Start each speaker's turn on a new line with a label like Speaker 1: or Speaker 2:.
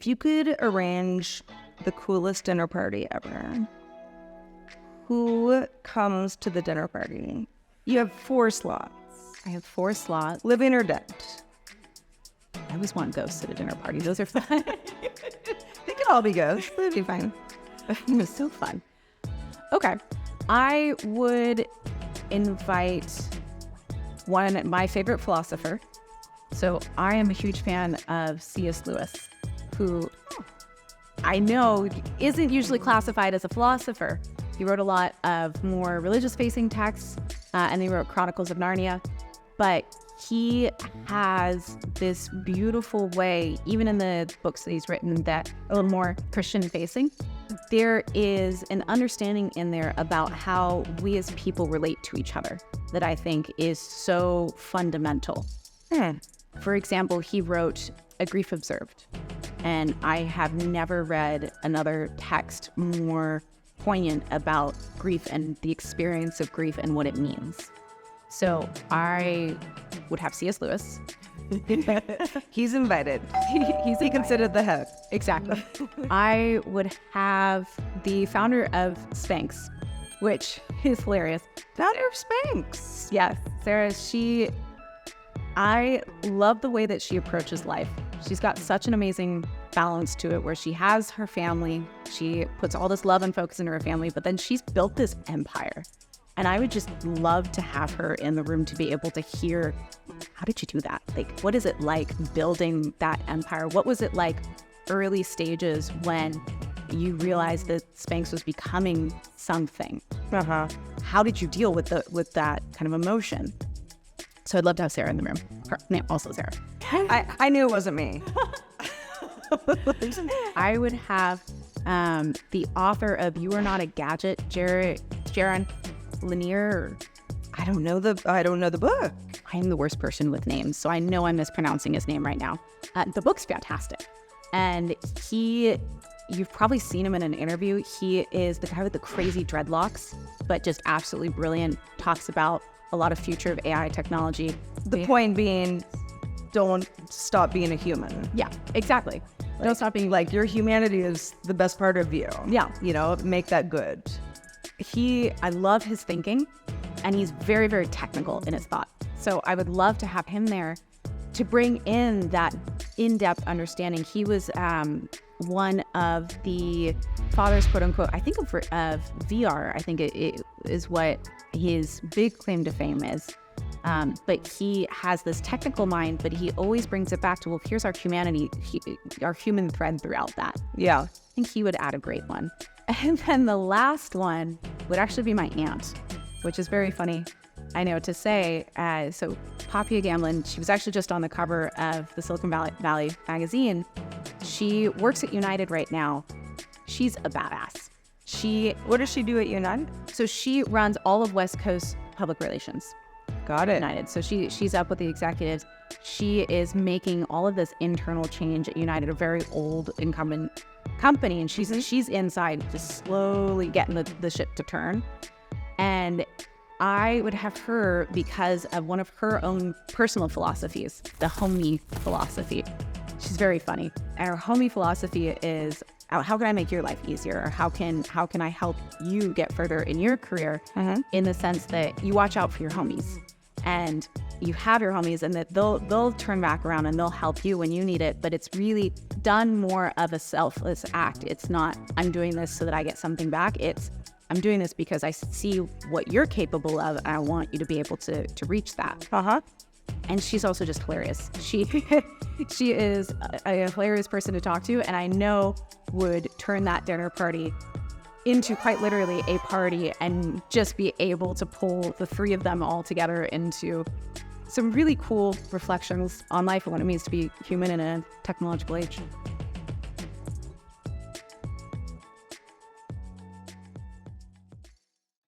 Speaker 1: If you could arrange the coolest dinner party ever, who comes to the dinner party? You have 4 slots.
Speaker 2: I have 4 slots.
Speaker 1: Living or dead?
Speaker 2: I always want ghosts at a dinner party. Those are fun.
Speaker 1: They can all be ghosts. That'd be fine.
Speaker 2: It was so fun. Okay. I would invite my favorite philosopher. So I am a huge fan of C.S. Lewis, who I know isn't usually classified as a philosopher. He wrote a lot of more religious-facing texts, and he wrote Chronicles of Narnia. But he has this beautiful way, even in the books that he's written, that are a little more Christian-facing. There is an understanding in there about how we as people relate to each other that I think is so fundamental. For example, he wrote A Grief Observed, and I have never read another text more poignant about grief and the experience of grief and what it means. So I would have C.S. Lewis.
Speaker 1: He's invited. He considered the head.
Speaker 2: Exactly. I would have the founder of Spanx, which is hilarious.
Speaker 1: Founder of Spanx.
Speaker 2: Yes, Sarah, I love the way that she approaches life. She's got such an amazing balance to it where she has her family. She puts all this love and focus into her family, but then she's built this empire. And I would just love to have her in the room to be able to hear, how did you do that? Like, what is it like building that empire? What was it like early stages when you realized that Spanx was becoming something? How did you deal with that kind of emotion? So I'd love to have Sarah in the room. Her name also Sarah.
Speaker 1: I knew it wasn't me.
Speaker 2: I would have the author of You Are Not a Gadget, Jaron Lanier.
Speaker 1: I don't know the book.
Speaker 2: I am the worst person with names, so I know I'm mispronouncing his name right now. The book's fantastic. And you've probably seen him in an interview. He is the guy with the crazy dreadlocks, but just absolutely brilliant. Talks about a lot of future of AI technology.
Speaker 1: The point being, don't stop being a human.
Speaker 2: Yeah, exactly.
Speaker 1: Don't stop being your humanity is the best part of you.
Speaker 2: Yeah.
Speaker 1: Make that good.
Speaker 2: I love his thinking, and he's very, very technical in his thought. So I would love to have him there to bring in that in-depth understanding. He was one of the fathers, quote unquote, I think of VR. I think it is what his big claim to fame is. But he has this technical mind, but he always brings it back to, well, here's our humanity, our human thread throughout that.
Speaker 1: Yeah.
Speaker 2: I think he would add a great one. And then the last one would actually be my aunt, which is very funny, I know, to say. So Olivia Gambelin, she was actually just on the cover of the Silicon Valley magazine. She works at United right now. She's a badass.
Speaker 1: What does she do at United?
Speaker 2: So she runs all of West Coast public relations.
Speaker 1: Got it.
Speaker 2: United. So she's up with the executives. She is making all of this internal change at United, a very old incumbent company, and she's inside just slowly getting the ship to turn. And I would have her because of one of her own personal philosophies, the homie philosophy. She's very funny. Our homie philosophy is, how can I make your life easier? Or how can I help you get further in your career? In the sense that you watch out for your homies, and you have your homies, and that they'll turn back around and they'll help you when you need it. But it's really done more of a selfless act. It's not, I'm doing this so that I get something back. It's, I'm doing this because I see what you're capable of, and I want you to be able to reach that. And she's also just hilarious. She is a hilarious person to talk to, and I know would turn that dinner party into quite literally a party and just be able to pull the 3 of them all together into some really cool reflections on life and what it means to be human in a technological age.